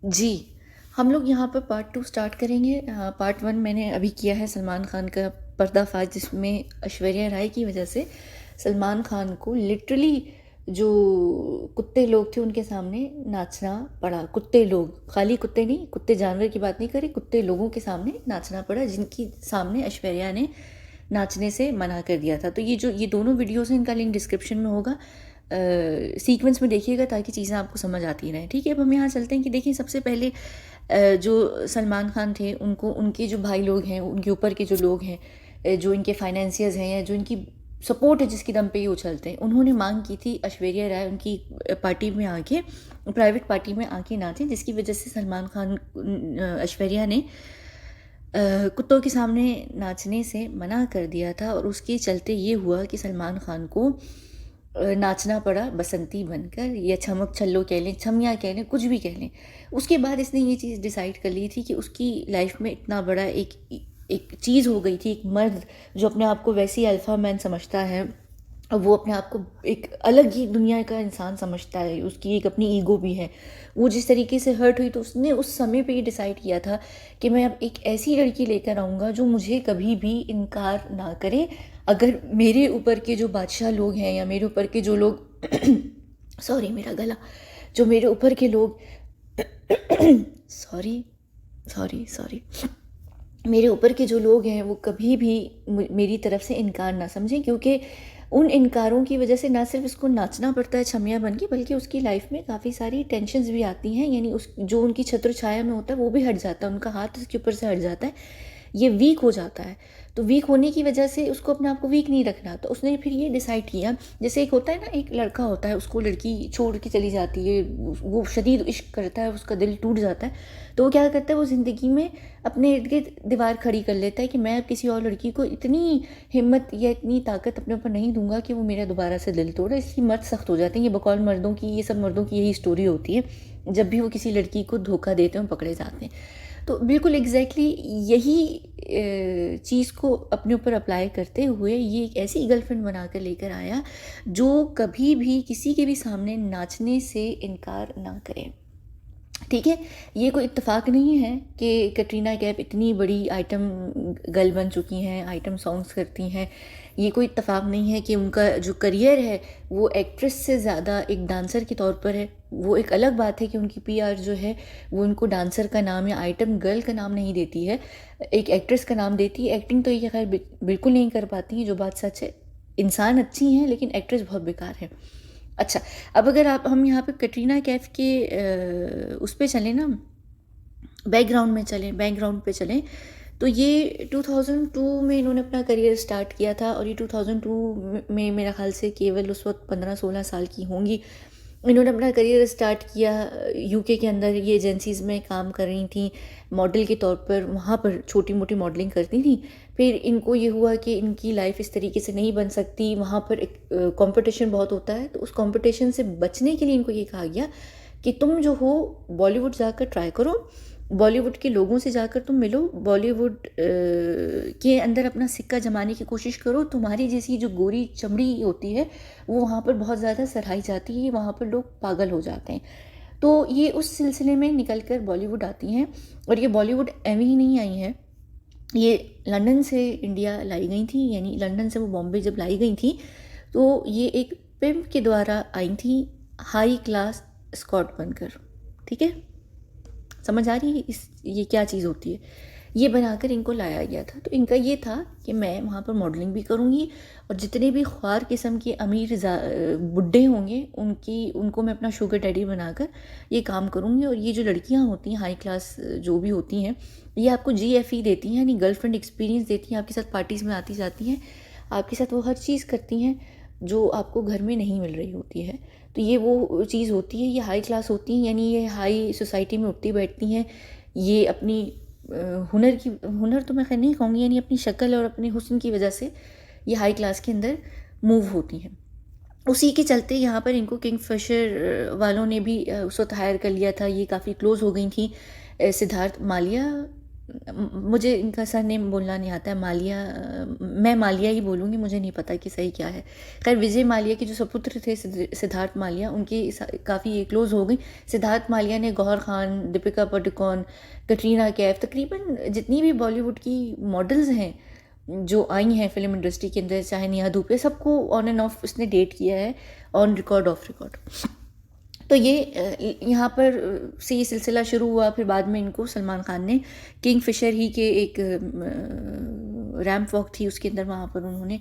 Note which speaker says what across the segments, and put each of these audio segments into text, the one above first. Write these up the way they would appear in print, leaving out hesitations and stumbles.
Speaker 1: जी, हम लोग यहाँ पर पार्ट 2 स्टार्ट करेंगे। पार्ट 1 मैंने अभी किया है सलमान खान का पर्दाफ़ाश, जिसमें ऐश्वर्या राय की वजह से सलमान खान को लिटरली जो कुत्ते लोग थे उनके सामने नाचना पड़ा। कुत्ते लोग, खाली कुत्ते नहीं, कुत्ते जानवर की बात नहीं कर रही, कुत्ते लोगों के सामने नाचना पड़ा, जिनकी सामने ऐश्वर्या ने नाचने से मना कर दिया था। तो ये दोनों वीडियोज़ हैं, इनका लिंक डिस्क्रिप्शन में होगा। सीक्वेंस में देखिएगा ताकि चीज़ें आपको समझ आती रहें। ठीक है, अब हम यहाँ चलते हैं कि देखिए, सबसे पहले जो सलमान खान थे, उनको उनके जो भाई लोग हैं, उनके ऊपर के जो लोग हैं, जो इनके फाइनेंसियर्स हैं या जो इनकी सपोर्ट है जिसके दम पे ये उछलते हैं, उन्होंने मांग की थी ऐश्वर्या राय उनकी पार्टी में आके, प्राइवेट पार्टी में आके नाचें, जिसकी वजह से सलमान खान ऐश्वर्या ने कुत्तों के सामने नाचने से मना कर दिया था। और उसके चलते ये हुआ कि सलमान खान को नाचना पड़ा बसंती बनकर, या छमक छल्लो कह लें, छमिया कह लें, कुछ भी कह लें। उसके बाद इसने ये चीज़ डिसाइड कर ली थी कि उसकी लाइफ में इतना बड़ा एक चीज़ हो गई थी, एक मर्द जो अपने आप को वैसी अल्फ़ा मैन समझता है, और वो अपने आप को एक अलग ही दुनिया का इंसान समझता है, उसकी एक अपनी ईगो भी है। वो जिस तरीके से हर्ट हुई, तो उसने उस समय पे ये डिसाइड किया था कि मैं अब एक ऐसी लड़की लेकर आऊँगा जो मुझे कभी भी इनकार ना करे। अगर मेरे ऊपर के जो बादशाह लोग हैं, या मेरे ऊपर के जो लोग सॉरी मेरा गला, जो मेरे ऊपर के लोग सॉरी सॉरी सॉरी मेरे ऊपर के जो लोग हैं, वो कभी भी मेरी तरफ से इनकार ना समझें, क्योंकि उन इनकारों की वजह से ना सिर्फ इसको नाचना पड़ता है छमिया बन के, बल्कि उसकी लाइफ में काफ़ी सारी टेंशन्स भी आती हैं। यानी उस जो उनकी छत्र छाया में होता है वो भी हट जाता है, उनका हाथ उसके ऊपर से हट जाता है, ये वीक हो जाता है। तो वीक होने की वजह से उसको अपने आप को वीक नहीं रखना, तो उसने फिर ये डिसाइड किया, जैसे एक होता है ना, एक लड़का होता है, उसको लड़की छोड़ के चली जाती है, वो शदीद इश्क करता है, उसका दिल टूट जाता है, तो वो क्या करता है, वो ज़िंदगी में अपने इर्द गिर्द दीवार खड़ी कर लेता है कि मैं अब किसी और लड़की को इतनी हिम्मत या इतनी ताकत अपने ऊपर नहीं दूंगा कि वो मेरा दोबारा से दिल तोड़े। इसलिए मर्द सख्त हो जाते हैं। ये बकौल मर्दों की, ये सब मर्दों की यही स्टोरी होती है, जब भी वो किसी लड़की को धोखा देते हैं पकड़े जाते हैं। तो बिल्कुल एग्जैक्टली यही चीज़ को अपने ऊपर अप्लाई करते हुए ये एक ऐसी गर्लफ्रेंड बना कर लेकर आया जो कभी भी किसी के भी सामने नाचने से इनकार ना करे। ठीक है, ये कोई इत्तेफाक नहीं है कि कटरीना कैफ इतनी बड़ी आइटम गर्ल बन चुकी हैं, आइटम सॉन्ग्स करती हैं। ये कोई इत्तेफाक नहीं है कि उनका जो करियर है वो एक्ट्रेस से ज़्यादा एक डांसर के तौर पर है। वो एक अलग बात है कि उनकी पीआर जो है वो उनको डांसर का नाम या आइटम गर्ल का नाम नहीं देती है, एक एक्ट्रेस का नाम देती है। एक्टिंग तो ये खैर बिल्कुल नहीं कर पाती हैं, जो बात सच है। इंसान अच्छी हैं लेकिन एक्ट्रेस बहुत बेकार है। अच्छा, अब अगर हम यहाँ पे कटरीना कैफ के उस पे चलें ना, बैकग्राउंड पे चलें, तो ये 2002 में इन्होंने अपना करियर स्टार्ट किया था, और ये 2002 में मेरा ख़्याल से केवल उस वक्त 15-16 साल की होंगी। इन्होंने अपना करियर स्टार्ट किया यूके के अंदर, ये एजेंसीज़ में काम कर रही थी मॉडल के तौर पर, वहाँ पर छोटी मोटी मॉडलिंग करती थी। फिर इनको ये हुआ कि इनकी लाइफ इस तरीके से नहीं बन सकती, वहाँ पर एक कंपटीशन बहुत होता है, तो उस कंपटीशन से बचने के लिए इनको ये कहा गया कि तुम जो हो बॉलीवुड जाकर ट्राई करो, बॉलीवुड के लोगों से जाकर तुम मिलो, बॉलीवुड के अंदर अपना सिक्का जमाने की कोशिश करो। तुम्हारी जैसी जो गोरी चमड़ी होती है वो वहाँ पर बहुत ज़्यादा सराही जाती है, वहाँ पर लोग पागल हो जाते हैं। तो ये उस सिलसिले में निकल कर बॉलीवुड आती हैं, और ये बॉलीवुड एवं ही नहीं आई हैं, ये लंदन से इंडिया लाई गई थी। यानी लंदन से वो बॉम्बे जब लाई गई थी, तो ये एक पिम्प के द्वारा आई थी, हाई क्लास स्कॉट बनकर। ठीक है, समझ आ रही है ये क्या चीज़ होती है। ये बनाकर इनको लाया गया था। तो इनका ये था कि मैं वहाँ पर मॉडलिंग भी करूँगी, और जितने भी ख्वार किस्म के अमीर बुड्ढे होंगे उनको मैं अपना शुगर डैडी बनाकर ये काम करूँगी। और ये जो लड़कियाँ होती हैं हाई क्लास जो भी होती हैं, ये आपको GFE देती हैं, यानी गर्लफ्रेंड एक्सपीरियंस देती हैं, आपके साथ पार्टीज़ में आती जाती हैं, आपके साथ वो हर चीज़ करती हैं जो आपको घर में नहीं मिल रही होती है। तो ये वो चीज़ होती है, ये हाई क्लास होती हैं, यानी ये हाई सोसाइटी में उठती बैठती हैं। ये अपनी हुनर तो मैं खैर नहीं कहूँगी, यानी अपनी शक्ल और अपने हुस्न की वजह से ये हाई क्लास के अंदर मूव होती हैं। उसी के चलते यहाँ पर इनको किंगफिशर वालों ने भी उस वक्त हायर कर लिया था। ये काफ़ी क्लोज हो गई थी सिद्धार्थ मालिया मुझे इनका सरनेम बोलना नहीं आता है, मालिया, मैं मालिया ही बोलूँगी, मुझे नहीं पता कि सही क्या है। खैर विजय माल्या के जो सपुत्र थे सिद्धार्थ माल्या, उनकी काफ़ी क्लोज़ हो गई। सिद्धार्थ माल्या ने गौहर खान, दीपिका पादुकोण, कटरीना कैफ, तकरीबन जितनी भी बॉलीवुड की मॉडल्स हैं जो आई हैं फिल्म इंडस्ट्री के अंदर, चाहे नेहा धूपिया, सबको ऑन एंड ऑफ इसने डेट किया है, ऑन रिकॉर्ड ऑफ रिकॉर्ड। तो ये यहाँ पर से ये सिलसिला शुरू हुआ। फिर बाद में इनको सलमान खान ने किंग फिशर ही के एक रैम्प वॉक थी उसके अंदर, वहाँ पर उन्होंने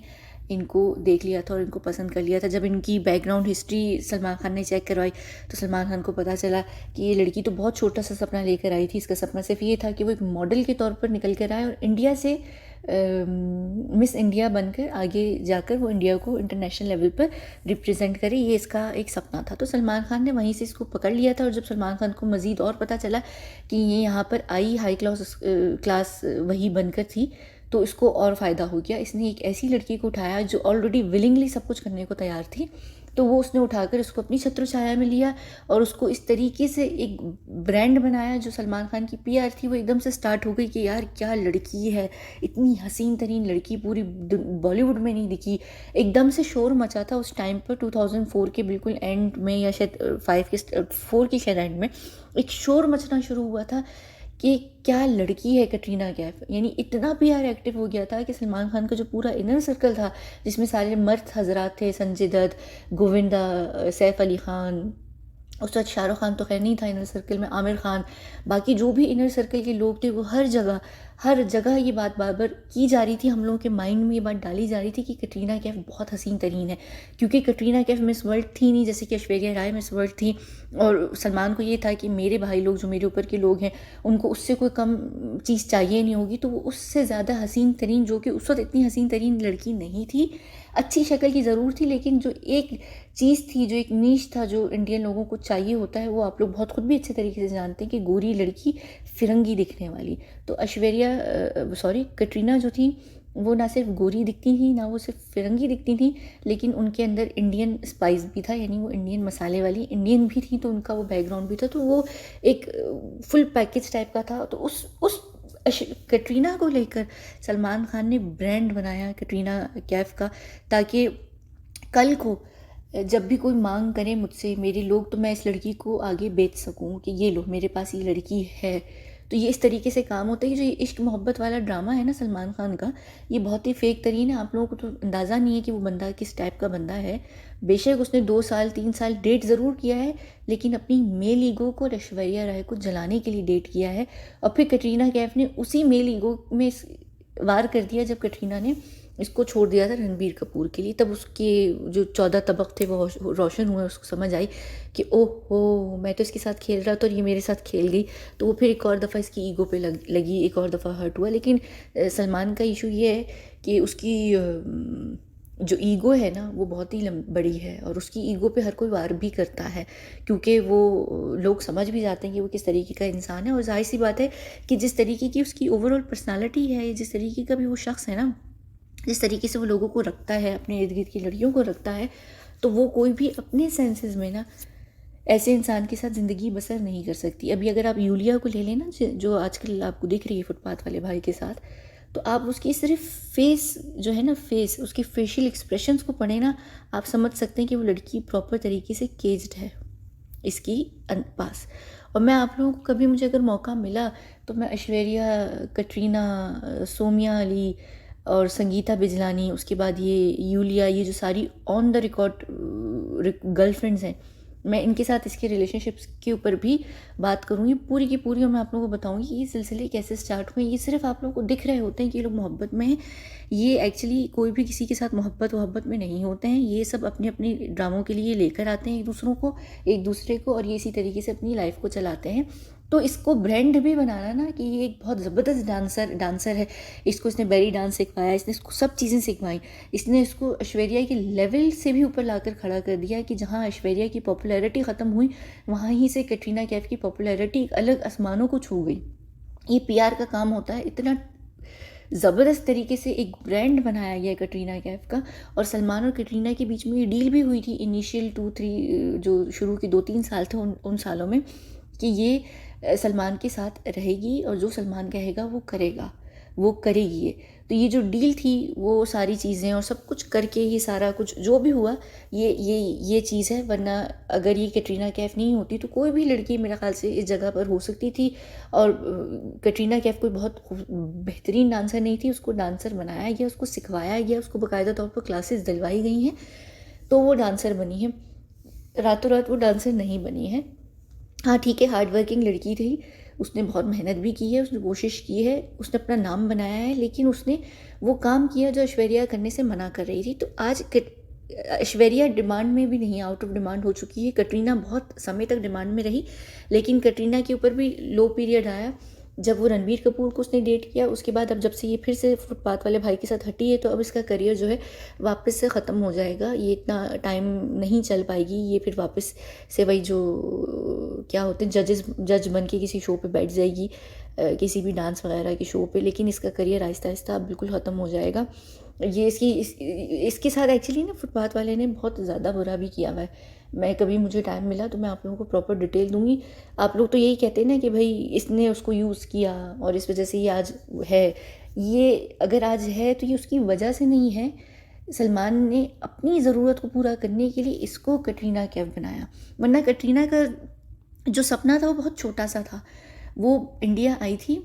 Speaker 1: इनको देख लिया था और इनको पसंद कर लिया था। जब इनकी बैकग्राउंड हिस्ट्री सलमान खान ने चेक करवाई तो सलमान खान को पता चला कि ये लड़की तो बहुत छोटा सा सपना लेकर आई थी। इसका सपना सिर्फ ये था कि वो एक मॉडल के तौर पर निकल कर आए और इंडिया से मिस इंडिया बनकर आगे जाकर वो इंडिया को इंटरनेशनल लेवल पर रिप्रेजेंट करे, ये इसका एक सपना था। तो सलमान खान ने वहीं से इसको पकड़ लिया था। और जब सलमान खान को मज़ीद और पता चला कि ये यहाँ पर आई हाई क्लास वही बनकर थी, तो इसको और फ़ायदा हो गया। इसने एक ऐसी लड़की को उठाया जो ऑलरेडी विलिंगली सब कुछ करने को तैयार थी, तो वो उसने उठाकर उसको अपनी छत्र छाया में लिया और उसको इस तरीके से एक ब्रांड बनाया। जो सलमान खान की पीआर थी वो एकदम से स्टार्ट हो गई कि यार क्या लड़की है, इतनी हसीन तरीन लड़की पूरी बॉलीवुड में नहीं दिखी। एकदम से शोर मचा था उस टाइम पर, 2004 के बिल्कुल एंड में, या शायद 4 के शायद एंड में एक शोर मचना शुरू हुआ था कि क्या लड़की है कटरीना कैफ। यानी इतना पीआर एक्टिव हो गया था कि सलमान खान का जो पूरा इनर सर्कल था, जिसमें सारे मर्द हजरात थे, संजय दत्त, गोविंदा, सैफ अली खान, उस वक्त शाहरुख खान तो खैर नहीं था इनर सर्कल में, आमिर खान, बाकी जो भी इनर सर्कल के लोग थे, वो हर जगह ये बात बार बार की जा रही थी। हम लोगों के माइंड में ये बात डाली जा रही थी कि कटरीना कैफ बहुत हसीन तरीन है, क्योंकि कटरीना कैफ मिस वर्ल्ड थी नहीं जैसे कि ऐश्वर्या राय मिस वर्ल्ड थी। और सलमान को ये था कि मेरे भाई लोग, जो मेरे ऊपर के लोग हैं, उनको उससे कोई कम चीज़ चाहिए नहीं होगी, तो वो उससे ज़्यादा हसीन तरीन, जो कि उस वक्त इतनी हसीन तरीन लड़की नहीं थी, अच्छी शक्ल की ज़रूर थी, लेकिन जो एक चीज़ थी, जो एक नीश था जो इंडियन लोगों को चाहिए होता है, वो आप लोग बहुत खुद भी अच्छे तरीके से जानते हैं कि गोरी लड़की, फिरंगी दिखने वाली। तो कटरीना जो थी वो ना सिर्फ गोरी दिखती थी, ना वो सिर्फ फिरंगी दिखती थी, लेकिन उनके अंदर इंडियन स्पाइस भी था, यानी वो इंडियन मसाले वाली इंडियन भी थी, तो उनका वो बैकग्राउंड भी था, तो वो एक फुल पैकेज टाइप का था। तो उस कटरीना को लेकर सलमान खान ने ब्रांड बनाया कटरीना कैफ का, ताकि कल को जब भी कोई मांग करे मुझसे मेरे लोग, तो मैं इस लड़की को आगे बेच सकूं कि ये लो मेरे पास ये लड़की है। तो ये इस तरीके से काम होता है। जो ये इश्क मोहब्बत वाला ड्रामा है ना सलमान खान का, ये बहुत ही फेक तरीन है। आप लोगों को तो अंदाज़ा नहीं है कि वो बंदा किस टाइप का बंदा है। बेशक उसने 2 साल 3 साल डेट ज़रूर किया है, लेकिन अपनी मेल ईगो को और ऐश्वर्या राय को जलाने के लिए डेट किया है। और फिर कटरीना कैफ ने उसी मेल ईगो में वार कर दिया जब कटरीना ने इसको छोड़ दिया था रणबीर कपूर के लिए। तब उसके जो 14 तबक थे वो रोशन हुए, उसको समझ आई कि ओह मैं तो इसके साथ खेल रहा था और ये मेरे साथ खेल गई। तो वो फिर एक और दफ़ा इसकी ईगो पे लगी, एक और दफ़ा हर्ट हुआ। लेकिन सलमान का इशू ये है कि उसकी जो ईगो है ना वो बहुत ही बड़ी है, और उसकी ईगो पे हर कोई वार भी करता है, क्योंकि वो लोग समझ भी जाते हैं कि वो किस तरीके का इंसान है। और जाहिर सी बात है कि जिस तरीके की उसकी ओवरऑल पर्सनालिटी है, जिस तरीके का भी वो शख्स है ना, जिस तरीके से वो लोगों को रखता है, अपने इर्द गिर्द की लड़कियों को रखता है, तो वो कोई भी अपने सेंसेस में ना ऐसे इंसान के साथ ज़िंदगी बसर नहीं कर सकती। अभी अगर आप यूलिया को ले लें ना, जो आजकल आपको दिख रही है फुटपाथ वाले भाई के साथ, तो आप उसकी सिर्फ फेस जो है ना, फेस उसकी फेशियल एक्सप्रेशंस को पढ़े ना, आप समझ सकते हैं कि वो लड़की प्रॉपर तरीके से केज्ड है इसकी पास। और मैं आप लोगों को कभी मुझे अगर मौका मिला तो मैं ऐश्वर्या, कटरीना, सोमिया अली और संगीता बिजलानी, उसके बाद ये यूलिया, ये जो सारी ऑन द रिकॉर्ड गर्लफ्रेंड्स हैं, मैं इनके साथ इसके रिलेशनशिप्स के ऊपर भी बात करूँगी पूरी की पूरी। और मैं आप लोगों को बताऊँगी कि ये सिलसिले कैसे स्टार्ट हुए। ये सिर्फ आप लोगों को दिख रहे होते हैं कि ये लोग मोहब्बत में हैं, ये एक्चुअली कोई भी किसी के साथ मोहब्बत में नहीं होते हैं। ये सब अपने अपने ड्रामों के लिए लेकर आते हैं एक दूसरे को, और ये इसी तरीके से अपनी लाइफ को चलाते हैं। तो इसको ब्रांड भी बनाना ना कि ये एक बहुत ज़बरदस्त डांसर है, इसने बेरी डांस सिखवाया, इसने इसको सब चीज़ें सिखवाई, इसने इसको ऐश्वर्या के लेवल से भी ऊपर लाकर खड़ा कर दिया कि जहाँ ऐश्वर्या की पॉपुलैरिटी ख़त्म हुई, वहाँ ही से कटरीना कैफ की पॉपुलैरिटी एक अलग आसमानों को छू गई। ये पीआर का काम होता है। इतना ज़बरदस्त तरीके से एक ब्रांड बनाया गया है कटरीना कैफ का। और सलमान और कटरीना के बीच में ये डील भी हुई थी इनिशियल 2-3 जो शुरू के 2-3 साल थे उन सालों में, कि ये सलमान के साथ रहेगी और जो सलमान कहेगा वो करेगा, वो करेगी ये। तो ये जो डील थी वो सारी चीज़ें और सब कुछ करके ये सारा कुछ जो भी हुआ ये चीज़ है। वरना अगर ये कैटरीना कैफ नहीं होती तो कोई भी लड़की मेरे ख्याल से इस जगह पर हो सकती थी। और कैटरीना कैफ कोई बहुत बेहतरीन डांसर नहीं थी, उसको डांसर बनाया गया, उसको सिखवाया गया, उसको बाकायदा तौर पर क्लासेस दिलवाई गई हैं, तो वो डांसर बनी है। रातों रात वो डांसर नहीं बनी है। हाँ ठीक है, हार्ड वर्किंग लड़की थी, उसने बहुत मेहनत भी की है, उसने कोशिश की है, उसने अपना नाम बनाया है, लेकिन उसने वो काम किया जो ऐश्वर्या करने से मना कर रही थी। तो आज ऐश्वर्या डिमांड में भी नहीं, आउट ऑफ डिमांड हो चुकी है। कटरीना बहुत समय तक डिमांड में रही, लेकिन कटरीना के ऊपर भी लो पीरियड आया जब वो रणबीर कपूर को उसने डेट किया। उसके बाद अब जब से ये फिर से फुटपाथ वाले भाई के साथ हटी है, तो अब इसका करियर जो है वापस से ख़त्म हो जाएगा। ये इतना टाइम नहीं चल पाएगी, ये फिर वापस से वही जो क्या होते हैं जज बन के किसी शो पे बैठ जाएगी, किसी भी डांस वगैरह के शो पे। लेकिन इसका करियर आहिस्ता आहिस्ता अब बिल्कुल ख़त्म हो जाएगा। ये इसके साथ एक्चुअली ना फुटपाथ वाले ने बहुत ज़्यादा बुरा भी किया हुआ है। मैं कभी मुझे टाइम मिला तो मैं आप लोगों को प्रॉपर डिटेल दूंगी। आप लोग तो यही कहते हैं ना कि भाई इसने उसको यूज़ किया और इस वजह से ये आज है। ये अगर आज है तो ये उसकी वजह से नहीं है। सलमान ने अपनी ज़रूरत को पूरा करने के लिए इसको कटरीना कैफ बनाया, वरना कटरीना का जो सपना था वो बहुत छोटा सा था। वो इंडिया आई थी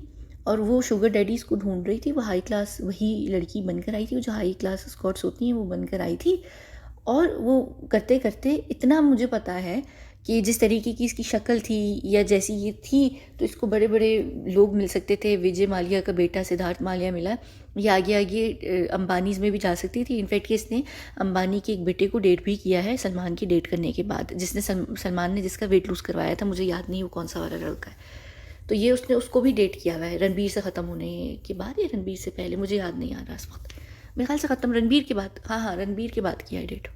Speaker 1: और वो शुगर डैडीज़ को ढूंढ रही थी, वो हाई क्लास वही लड़की बनकर आई थी, जो हाई क्लास स्कॉट्स होती हैं वो बनकर आई थी। और वो करते करते इतना मुझे पता है कि जिस तरीके की इसकी शक्ल थी या जैसी ये थी, तो इसको बड़े बड़े लोग मिल सकते थे। विजय माल्या का बेटा सिद्धार्थ माल्या मिला, ये आगे आगे अंबानीज़ में भी जा सकती थी। इनफैक्ट इसने अंबानी के एक बेटे को डेट भी किया है सलमान की डेट करने के बाद, जिसने सलमान ने जिसका वेट लूज़ करवाया था, मुझे याद नहीं वो कौन सा वाला लड़का है। तो ये उसने उसको भी डेट किया हुआ है रणबीर से ख़त्म होने के बाद या रणबीर से पहले, मुझे याद नहीं आ रहा इस वक्त। मेरे ख्याल से ख़त्म रणबीर के बाद, हाँ रणबीर के बाद किया है डेट।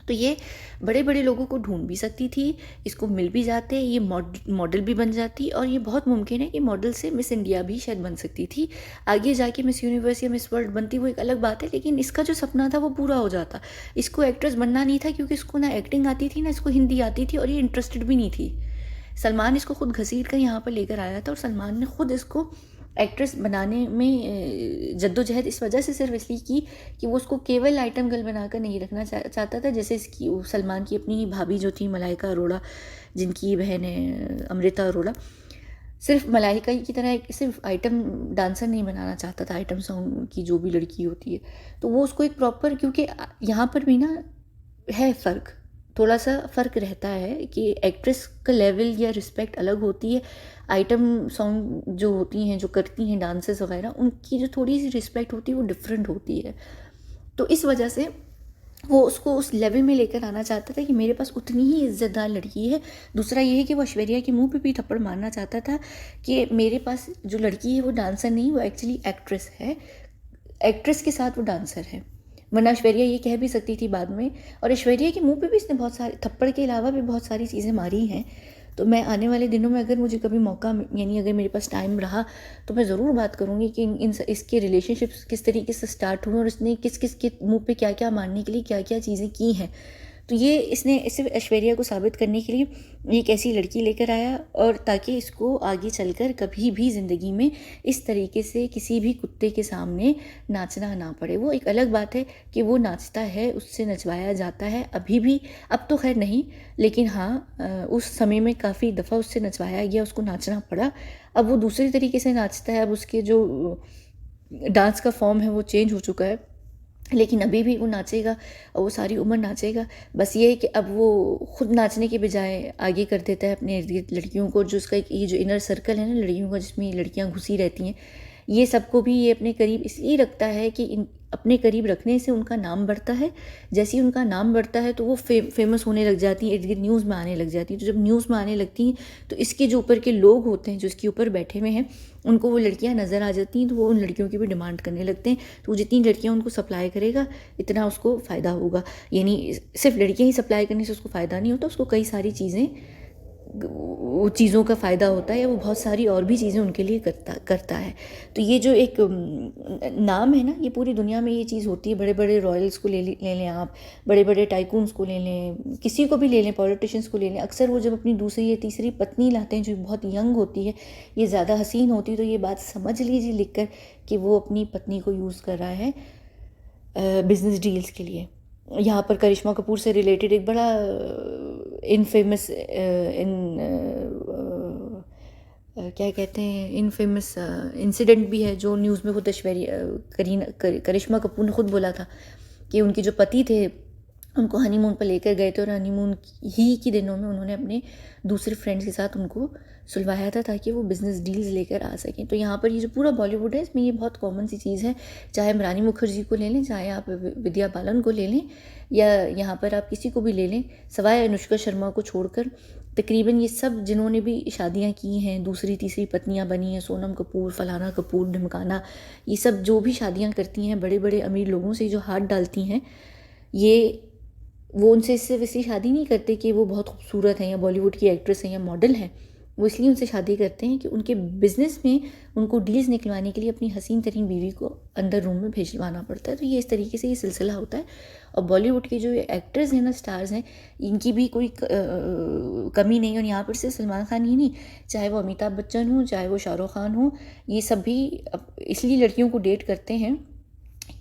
Speaker 1: तो ये बड़े बड़े लोगों को ढूंढ भी सकती थी, इसको मिल भी जाते, ये मॉडल भी बन जाती, और ये बहुत मुमकिन है कि मॉडल से मिस इंडिया भी शायद बन सकती थी। आगे जाके मिस यूनिवर्स या मिस वर्ल्ड बनती वो एक अलग बात है, लेकिन इसका जो सपना था वो पूरा हो जाता। इसको एक्ट्रेस बनना नहीं था, क्योंकि इसको ना एक्टिंग आती थी ना इसको हिंदी आती थी, और ये इंटरेस्टेड भी नहीं थी। सलमान इसको खुद घसीट कर यहाँ पर लेकर आया था, और सलमान ने खुद इसको एक्ट्रेस बनाने में जद्दोजहद इस वजह से सिर्फ इसलिए की कि वो उसको केवल आइटम गर्ल बनाकर नहीं रखना चाहता था। जैसे इसकी सलमान की अपनी भाभी जो थी मलाइका अरोड़ा, जिनकी बहन है अमृता अरोड़ा, सिर्फ मलाइका की तरह सिर्फ आइटम डांसर नहीं बनाना चाहता था, आइटम सॉन्ग की जो भी लड़की होती है। तो वो उसको एक प्रॉपर, क्योंकि यहाँ पर भी ना है फ़र्क, थोड़ा सा फ़र्क रहता है कि एक्ट्रेस का लेवल या रिस्पेक्ट अलग होती है। आइटम सॉन्ग जो होती हैं, जो करती हैं डांसेस वगैरह, उनकी जो थोड़ी सी रिस्पेक्ट होती है वो डिफरेंट होती है। तो इस वजह से वो उसको उस लेवल में लेकर आना चाहता था कि मेरे पास उतनी ही इज्जतदार लड़की है। दूसरा ये है कि वो ऐश्वर्या के मुंह पे भी थप्पड़ मारना चाहता था कि मेरे पास जो लड़की है वो डांसर नहीं, वो एक्चुअली एक्ट्रेस है, एक्ट्रेस के साथ वो डांसर है। वरना ऐश्वर्या ये कह भी सकती थी बाद में, और ऐश्वर्या के मुंह पे भी इसने बहुत सारे थप्पड़ के अलावा भी बहुत सारी चीज़ें मारी हैं। तो मैं आने वाले दिनों में अगर मुझे कभी मौका, यानी अगर मेरे पास टाइम रहा, तो मैं ज़रूर बात करूँगी कि इसके रिलेशनशिप्स किस तरीके से स्टार्ट हुए और इसने किस किस के मुंह पे क्या क्या मारने के लिए क्या क्या चीज़ें की हैं। तो ये इसने सिर्फ ऐश्वर्या को साबित करने के लिए एक ऐसी लड़की लेकर आया, और ताकि इसको आगे चलकर कभी भी ज़िंदगी में इस तरीके से किसी भी कुत्ते के सामने नाचना ना पड़े। वो एक अलग बात है कि वो नाचता है, उससे नचवाया जाता है अभी भी, अब तो खैर नहीं, लेकिन हाँ उस समय में काफ़ी दफ़ा उससे नचवाया गया, उसको नाचना पड़ा। अब वो दूसरी तरीके से नाचता है, अब उसके जो डांस का फॉर्म है वो चेंज हो चुका है, लेकिन अभी भी वो नाचेगा और वो सारी उम्र नाचेगा। बस ये है कि अब वो खुद नाचने के बजाय आगे कर देता है अपने इर्द गिर्द लड़कियों को, जो उसका एक ये जो इनर सर्कल है ना लड़कियों का, जिसमें लड़कियां घुसी रहती हैं, ये सबको भी ये अपने करीब इसलिए रखता है कि अपने करीब रखने से उनका नाम बढ़ता है। जैसे ही उनका नाम बढ़ता है तो वो फेमस होने लग जाती हैं, इर्द गिर्द न्यूज़ में आने लग जाती हैं। तो जब न्यूज़ में आने लगती हैं तो इसके जो ऊपर के लोग होते हैं, जो इसके ऊपर बैठे हुए हैं, उनको वो लड़कियां नज़र आ जाती हैं, तो वो उन लड़कियों की भी डिमांड करने लगते हैं। तो वो जितनी लड़कियां उनको सप्लाई करेगा इतना उसको फ़ायदा होगा। यानी सिर्फ लड़कियां ही सप्लाई करने से उसको फ़ायदा नहीं होता, उसको कई सारी चीज़ें वो चीज़ों का फ़ायदा होता है, या वो बहुत सारी और भी चीज़ें उनके लिए करता है। तो ये जो एक नाम है ना, ये पूरी दुनिया में ये चीज़ होती है। बड़े बड़े रॉयल्स को ले लें आप, बड़े बड़े टाइकून्स को ले लें, किसी को भी ले लें, पॉलिटिशियंस को ले लें, अक्सर वो जब अपनी दूसरी या तीसरी पत्नी लाते हैं जो बहुत यंग होती है, ये ज़्यादा हसीन होती है, तो ये बात समझ लीजिए लिख कर कि वो अपनी पत्नी को यूज़ कर रहा है बिजनेस डील्स के लिए। यहाँ पर करिश्मा कपूर से रिलेटेड एक बड़ा इनफेमस क्या कहते हैं, इनफेमस इंसिडेंट भी है, जो न्यूज़ में खुद करिश्मा कपूर ने खुद बोला था कि उनके जो पति थे उनको हनीमून पर लेकर गए थे, और हनीमून ही के दिनों में उन्होंने अपने दूसरे फ्रेंड्स के साथ उनको सुलवाया था ताकि वो बिज़नेस डील्स लेकर आ सकें। तो यहाँ पर ये जो पूरा बॉलीवुड है, इसमें ये बहुत कॉमन सी चीज़ है। चाहे हम रानी मुखर्जी को ले लें, चाहे आप विद्या बालन को ले लें, या यहाँ पर आप किसी को भी ले लें, सवाए अनुष्का शर्मा को छोड़कर तकरीबन ये सब जिन्होंने भी शादियाँ की हैं, दूसरी तीसरी पत्नियाँ बनी हैं, सोनम कपूर, फलाना कपूर, ढिमकाना, ये सब जो भी शादियाँ करती हैं बड़े बड़े अमीर लोगों से जो हाथ डालती हैं, ये वो उनसे इससे वैसी शादी नहीं करते कि वो बहुत खूबसूरत हैं या बॉलीवुड की एक्ट्रेस हैं या मॉडल हैं। वो इसलिए उनसे शादी करते हैं कि उनके बिज़नेस में उनको डील्स निकलवाने के लिए अपनी हसीन तरीन बीवी को अंदर रूम में भेजवाना पड़ता है। तो ये इस तरीके से ये सिलसिला होता है। और बॉलीवुड के जो एक्टर्स हैं ना, स्टार्स हैं, इनकी भी कोई कमी नहीं। और यहाँ पर सिर्फ सलमान खान ही नहीं, चाहे वो अमिताभ बच्चन हो, चाहे वो शाहरुख खान हो, ये सब भी इसलिए लड़कियों को डेट करते हैं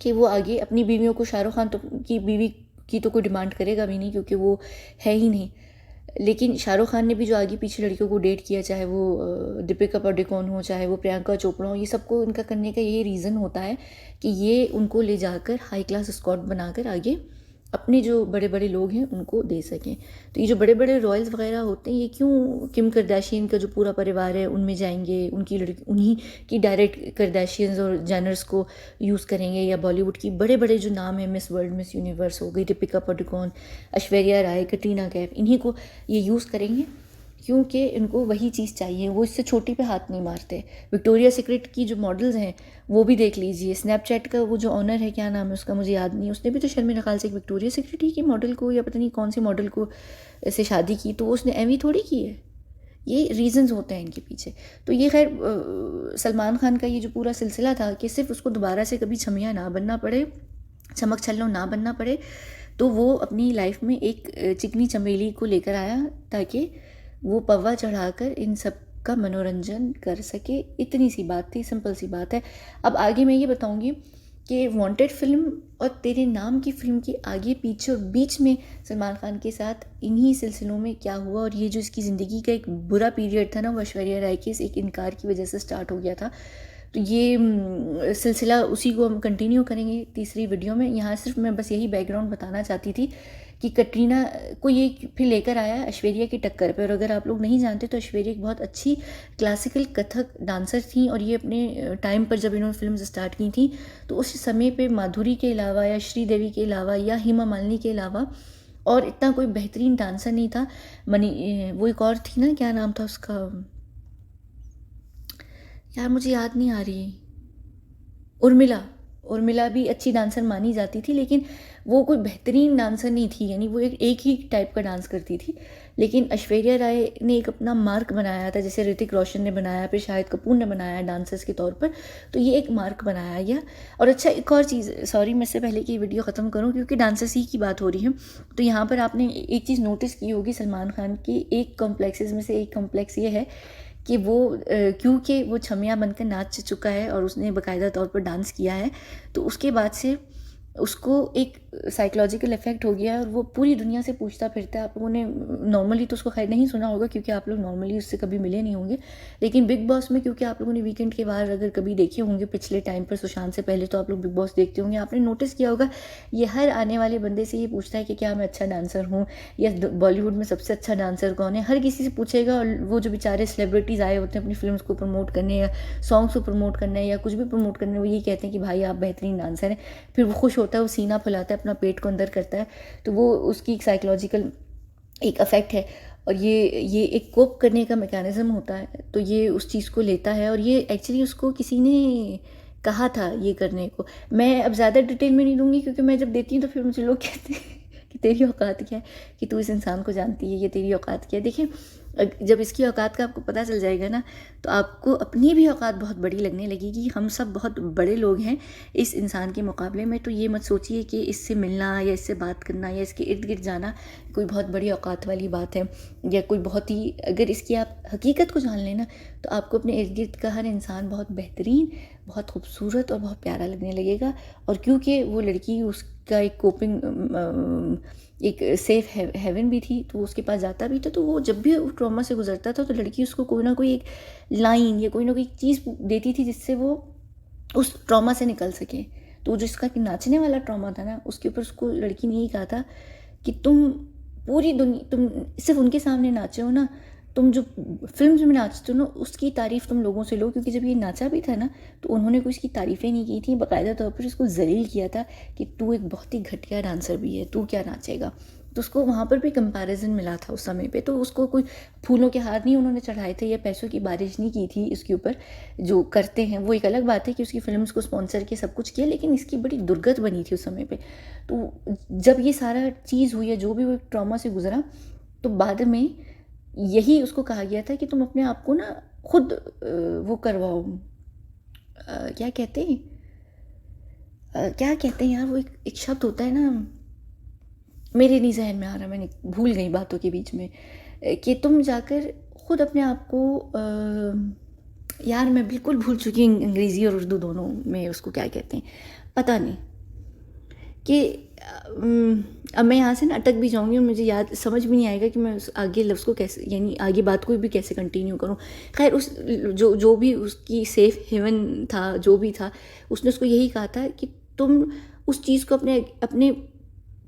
Speaker 1: कि वो आगे अपनी बीवियों को, शाहरुख खान तो की बीवी की तो कोई डिमांड करेगा भी नहीं क्योंकि वो है ही नहीं, लेकिन शाहरुख खान ने भी जो आगे पीछे लड़कियों को डेट किया, चाहे वो दीपिका पादुकोण हो, चाहे वो प्रियंका चोपड़ा हो, ये सबको इनका करने का यही रीज़न होता है कि ये उनको ले जाकर हाई क्लास एस्कॉर्ट बनाकर आगे अपने जो बड़े बड़े लोग हैं उनको दे सकें। तो ये जो बड़े बड़े रॉयल्स वगैरह होते हैं, ये क्यों किम करदाशियन का जो पूरा परिवार है उनमें जाएंगे, उनकी लड़की उन्हीं की डायरेक्ट करदाशियंस और जेनर्स को यूज़ करेंगे, या बॉलीवुड की बड़े बड़े जो नाम है, मिस वर्ल्ड, मिस यूनिवर्स हो गई, दीपिका पादुकोण, ऐश्वर्या राय, कटरीना कैफ, इन्हीं को ये यूज़ करेंगे क्योंकि इनको वही चीज़ चाहिए। वो इससे छोटी पे हाथ नहीं मारते। विक्टोरिया सीक्रेट की जो मॉडल्स हैं वो भी देख लीजिए, स्नैपचैट का वो जो ऑनर है, क्या नाम है उसका मुझे याद नहीं, उसने भी तो शर्मिला खान से एक विक्टोरिया सीक्रेट ही की मॉडल को, या पता नहीं कौन सी मॉडल को से शादी की, तो उसने एवी थोड़ी की है। ये रीज़न्स होते हैं इनके पीछे। तो ये खैर सलमान खान का ये जो पूरा सिलसिला था कि सिर्फ उसको दोबारा से कभी छमिया ना बनना पड़े, चमक छल्लो ना बनना पड़े, तो वो अपनी लाइफ में एक चिकनी चमेली को लेकर आया ताकि वो पवा चढ़ाकर इन सब का मनोरंजन कर सके। इतनी सी बात थी, सिंपल सी बात है। अब आगे मैं ये बताऊंगी कि वांटेड फिल्म और तेरे नाम की फिल्म के आगे पीछे और बीच में सलमान खान के साथ इन्हीं सिलसिलों में क्या हुआ, और ये जो इसकी ज़िंदगी का एक बुरा पीरियड था ना, वो ऐश्वर्या राय के इस एक इनकार की वजह से स्टार्ट हो गया था। तो ये सिलसिला उसी को हम कंटिन्यू करेंगे तीसरी वीडियो में। यहाँ सिर्फ मैं बस यही बैकग्राउंड बताना चाहती थी कि कटरीना को ये फिर लेकर आया ऐश्वर्या की टक्कर पे। और अगर आप लोग नहीं जानते तो ऐश्वर्या एक बहुत अच्छी क्लासिकल कथक डांसर थी, और ये अपने टाइम पर जब इन्होंने फिल्म स्टार्ट की थी तो उस समय पे माधुरी के अलावा या श्रीदेवी के अलावा या हेमा मालिनी के अलावा और इतना कोई बेहतरीन डांसर नहीं था। वो एक और थी ना, क्या नाम था उसका यार, मुझे याद नहीं आ रही, उर्मिला भी अच्छी डांसर मानी जाती थी, लेकिन वो कोई बेहतरीन डांसर नहीं थी, यानी वो एक ही टाइप का डांस करती थी। लेकिन ऐश्वर्या राय ने एक अपना मार्क बनाया था, जैसे ऋतिक रोशन ने बनाया, फिर शाहिद कपूर ने बनाया डांसर्स के तौर पर, तो ये एक मार्क बनाया गया। और अच्छा, एक और चीज़, सॉरी मैं इससे पहले कि वीडियो ख़त्म करूँ क्योंकि डांसर्स ही की बात हो रही है, तो यहाँ पर आपने एक चीज़ नोटिस की होगी, सलमान खान की एक कॉम्प्लेक्सेस में से एक कॉम्प्लेक्स ये है कि वो क्योंकि वो छमिया बनकर नाच चुका है और उसने बाकायदा तौर पर डांस किया है, तो उसके बाद से उसको एक साइकोलॉजिकल इफेक्ट हो गया और वो पूरी दुनिया से पूछता फिरता है। आप लोगों ने नॉर्मली तो उसको खैर नहीं सुना होगा क्योंकि आप लोग नॉर्मली उससे कभी मिले नहीं होंगे, लेकिन बिग बॉस में, क्योंकि आप लोगों ने वीकेंड के बाहर अगर कभी देखे होंगे पिछले टाइम पर, सुशांत से पहले तो आप लोग बिग बॉस देखते होंगे, आपने नोटिस किया होगा ये हर आने वाले बंदे से ये पूछता है कि क्या मैं अच्छा डांसर हूँ, या बॉलीवुड में सबसे अच्छा डांसर कौन है, हर किसी से पूछेगा। और वो जो बेचारे सेलिब्रिटीज़ आए होते हैं अपनी फिल्म को प्रमोट करने या सॉन्ग्स को प्रमोट करने या कुछ भी प्रमोट करने, वो यही कहते हैं कि भाई आप बेहतरीन डांसर हैं, फिर वो खुश होता है, वो सीना फुलाता है, अपना पेट को अंदर करता है, तो वो उसकी एक साइकोलॉजिकल एक अफेक्ट है। और ये एक कोप करने का मैकेनिज्म होता है, तो ये उस चीज़ को लेता है। और ये एक्चुअली उसको किसी ने कहा था ये करने को। मैं अब ज़्यादा डिटेल में नहीं दूंगी क्योंकि मैं जब देती हूँ तो फिर मुझे लोग कहते हैं कि तेरी औकात क्या है, कि तू इस इंसान को जानती है, ये तेरी औकात क्या है। देखिए, जब इसकी औकात का आपको पता चल जाएगा ना, तो आपको अपनी भी औकात बहुत बड़ी लगने लगेगी। हम सब बहुत बड़े लोग हैं इस इंसान के मुकाबले में। तो ये मत सोचिए कि इससे मिलना या इससे बात करना या इसके इर्द गिर्द जाना कोई बहुत बड़ी औकात वाली बात है, या कोई बहुत ही, अगर इसकी आप हकीकत को जान लेना तो आपको अपने इर्द गिर्द का हर इंसान बहुत बेहतरीन, बहुत खूबसूरत और बहुत प्यारा लगने लगेगा। और क्योंकि वो लड़की उसका एक कोपिंग, एक सेफ हेवन भी थी, तो उसके पास जाता भी था, तो वो जब भी ट्रॉमा से गुजरता था तो लड़की उसको कोई ना कोई एक लाइन या कोई ना कोई चीज़ देती थी जिससे वो उस ट्रॉमा से निकल सके। तो जो इसका कि नाचने वाला ट्रॉमा था ना, उसके ऊपर उसको लड़की ने यही कहा था कि तुम पूरी दुनिया, तुम सिर्फ उनके सामने नाचे हो ना, तुम जो फिल्म में नाचते हो ना उसकी तारीफ़ तुम लोगों से लो। क्योंकि जब ये नाचा भी था ना तो उन्होंने कोई इसकी तारीफ़ें नहीं की थी, बाकायदा तौर पर इसको जलील किया था कि तू एक बहुत ही घटिया डांसर भी है, तू क्या नाचेगा। तो उसको वहाँ पर भी कंपैरिजन मिला था उस समय पे। तो उसको कोई फूलों के हार नहीं उन्होंने चढ़ाए थे या पैसों की बारिश नहीं की थी इसके ऊपर, जो करते हैं। वो एक अलग बात है कि उसकी फिल्म्स को स्पॉन्सर किया, सब कुछ किया, लेकिन इसकी बड़ी दुर्गत बनी थी उस समय पे। तो जब ये सारा चीज़ हुई या जो भी वो ट्रॉमा से गुजरा, तो बाद में यही उसको कहा गया था कि तुम अपने आप को ना खुद वो करवाओ, क्या कहते हैं, क्या कहते हैं यार, वो एक शब्द होता है ना, मेरे नहीं जहन में आ रहा, मैंने भूल गई बातों के बीच में, कि तुम जाकर खुद अपने आप को, यार मैं बिल्कुल भूल चुकी हूँ अंग्रेज़ी और उर्दू दोनों में उसको क्या कहते हैं, पता नहीं, कि अब मैं यहाँ से ना अटक भी जाऊँगी और मुझे याद समझ भी नहीं आएगा कि मैं उस आगे लफ्ज़ को कैसे, यानी आगे बात को भी कैसे कंटिन्यू करूँ। खैर उस जो भी उसकी सेफ हेवन था, जो भी था, उसने उसको यही कहा था कि तुम उस चीज़ को अपने अपने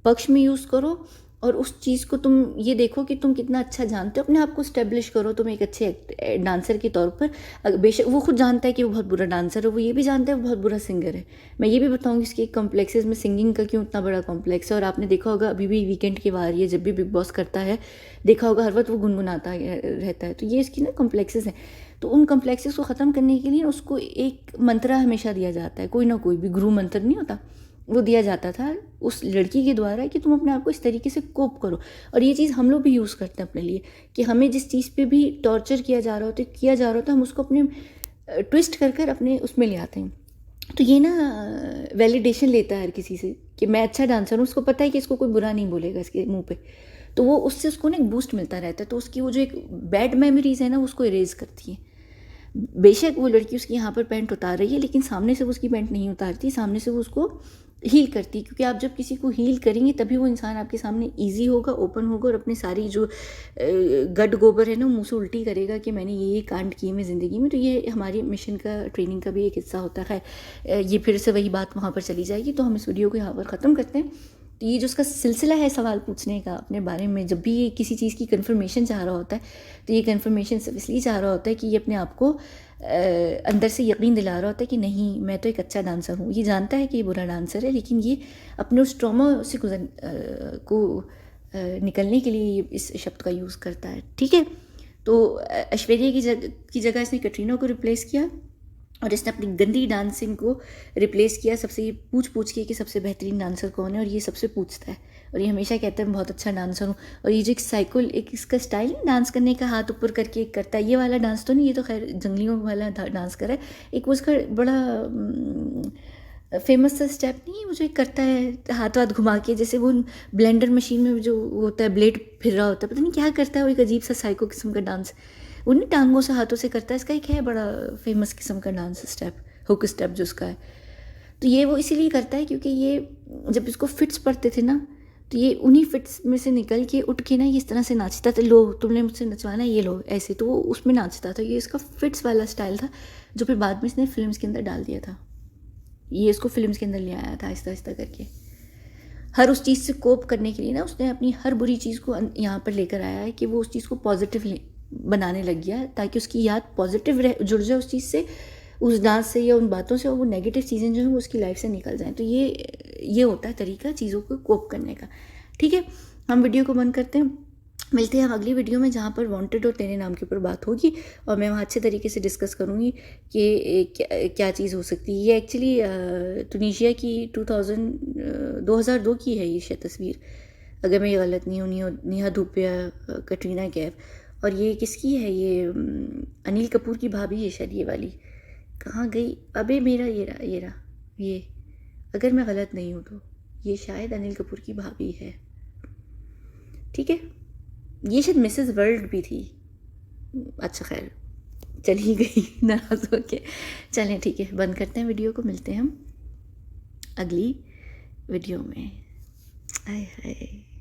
Speaker 1: पक्ष में यूज़ करो और उस चीज़ को तुम ये देखो कि तुम कितना अच्छा जानते हो, अपने आप को स्टैब्लिश करो तुम एक अच्छे डांसर के तौर पर। बेशक वो खुद जानता है कि वो बहुत बुरा डांसर है, वो ये भी जानता है वो बहुत बुरा सिंगर है। मैं ये भी बताऊंगी इसके कॉम्प्लेक्सेस में सिंगिंग का क्यों इतना बड़ा कॉम्प्लेक्स है। और आपने देखा होगा अभी भी वीकेंड की बार ये जब भी बिग बॉस करता है, देखा होगा हर वक्त वो गुनगुनाता रहता है। तो ये इसकी ना कॉम्प्लेक्सेस हैं। तो उन कॉम्प्लेक्सेस को ख़त्म करने के लिए उसको एक मंत्रा हमेशा दिया जाता है, कोई ना कोई भी गुरु मंत्र नहीं होता, वो दिया जाता था उस लड़की के द्वारा कि तुम अपने आप को इस तरीके से कोप करो। और ये चीज़ हम लोग भी यूज़ करते हैं अपने लिए, कि हमें जिस चीज़ पे भी टॉर्चर किया जा रहा होता है हम उसको अपने ट्विस्ट कर कर अपने उसमें ले आते हैं। तो ये ना वैलिडेशन लेता है हर किसी से कि मैं अच्छा डांसर हूँ, उसको पता है कि इसको कोई बुरा नहीं बोलेगा इसके मुंह पे, तो वो उससे उसको ना एक बूस्ट मिलता रहता है। तो उसकी वो जो एक बैड मेमोरीज है ना उसको इरेज करती है। बेशक वो लड़की उसकी यहाँ पर पैंट उतार रही है, लेकिन सामने से वो उसकी पैंट नहीं उतारती, सामने से वो उसको हील करती। क्योंकि आप जब किसी को हील करेंगे तभी वो इंसान आपके सामने इजी होगा, ओपन होगा, और अपनी सारी जो गड गोबर है ना मुंह से उल्टी करेगा कि मैंने ये कांड किए मैं ज़िंदगी में। तो ये हमारी मिशन का, ट्रेनिंग का भी एक हिस्सा होता है। ये फिर से वही बात वहाँ पर चली जाएगी, तो हम इस वीडियो को यहाँ पर ख़त्म करते हैं। तो ये जो उसका सिलसिला है सवाल पूछने का अपने बारे में, जब भी ये किसी चीज़ की कन्फर्मेशन चाह रहा होता है तो ये कन्फर्मेशन सिर्फ इसलिए चाह रहा होता है कि ये अपने आप को अंदर से यकीन दिला रहा होता है कि नहीं मैं तो एक अच्छा डांसर हूँ। ये जानता है कि ये बुरा डांसर है, लेकिन ये अपने उस ट्रॉमा से निकलने के लिए इस शब्द का यूज़ करता है। ठीक है, तो ऐश्वर्या की जगह इसने कटरीना को रिप्लेस किया और इसने अपनी गंदी डांसिंग को रिप्लेस किया सबसे ये पूछ के कि सबसे बेहतरीन डांसर कौन है, और ये सबसे पूछता है और ये हमेशा कहता है मैं बहुत अच्छा डांसर हूँ। और ये जो एक इसका स्टाइल डांस करने का, हाथ ऊपर करके एक करता है, ये वाला डांस तो नहीं, ये तो खैर जंगलियों वाला डांस कर रहा है। एक वो उसका बड़ा फेमस सा स्टेप नहीं है वो जो एक करता है हाथ वाथ घुमा के, जैसे वो ब्लेंडर मशीन में जो होता है ब्लेड फिर रहा होता है, पता नहीं क्या करता है वो, एक अजीब सा साइको किस्म का डांस वो नहीं टांगों से हाथों से करता है। इसका एक है बड़ा फेमस किस्म का डांस स्टेप, हुक स्टेप जो उसका है। तो ये वो इसीलिए करता है क्योंकि ये जब इसको फिट्स पड़ते थे ना तो ये उन्हीं फिट्स में से निकल के उठ के ना ये इस तरह से नाचता था, लो तुमने मुझसे नचवाना ये लो ऐसे, तो वो उसमें नाचता था। ये इसका फिट्स वाला स्टाइल था जो फिर बाद में इसने फिल्म्स के अंदर डाल दिया था। ये इसको फिल्म्स के अंदर ले आया था आहिस्ता आहिस्ता करके। हर उस चीज़ से कोप करने के लिए ना उसने अपनी हर बुरी चीज़ को यहाँ पर लेकर आया है कि वो उस चीज़ को पॉजिटिव बनाने लग गया, ताकि उसकी याद पॉजिटिव जुड़ जाए उस चीज़ से, उस डांस से या उन बातों से, और वो नेगेटिव चीज़ें जो हैं वो उसकी लाइफ से निकल जाएं। तो ये होता है तरीका चीज़ों को कोप करने का। ठीक है, हम वीडियो को बंद करते हैं, मिलते हैं हम अगली वीडियो में जहाँ पर वांटेड और तेरे नाम के ऊपर बात होगी और मैं वहाँ अच्छे तरीके से डिस्कस करूँगी कि क्या चीज़ हो सकती है। ये एक्चुअली तुनीशिया की 2002 की है ये तस्वीर, अगर मैं ये गलत नहीं हूँ, नेहा धूपिया, कटरीना कैफ। और ये किसकी है, ये अनिल कपूर की भाभी है शायद ये वाली। कहाँ गई, अबे मेरा ये रहा ये, अगर मैं गलत नहीं हूँ तो ये शायद अनिल कपूर की भाभी है। ठीक है, ये शायद मिसेस वर्ल्ड भी थी। अच्छा खैर, चली गई नाराज़ होके। चलें ठीक है, बंद करते हैं वीडियो को, मिलते हैं हम अगली वीडियो में। आय हाय।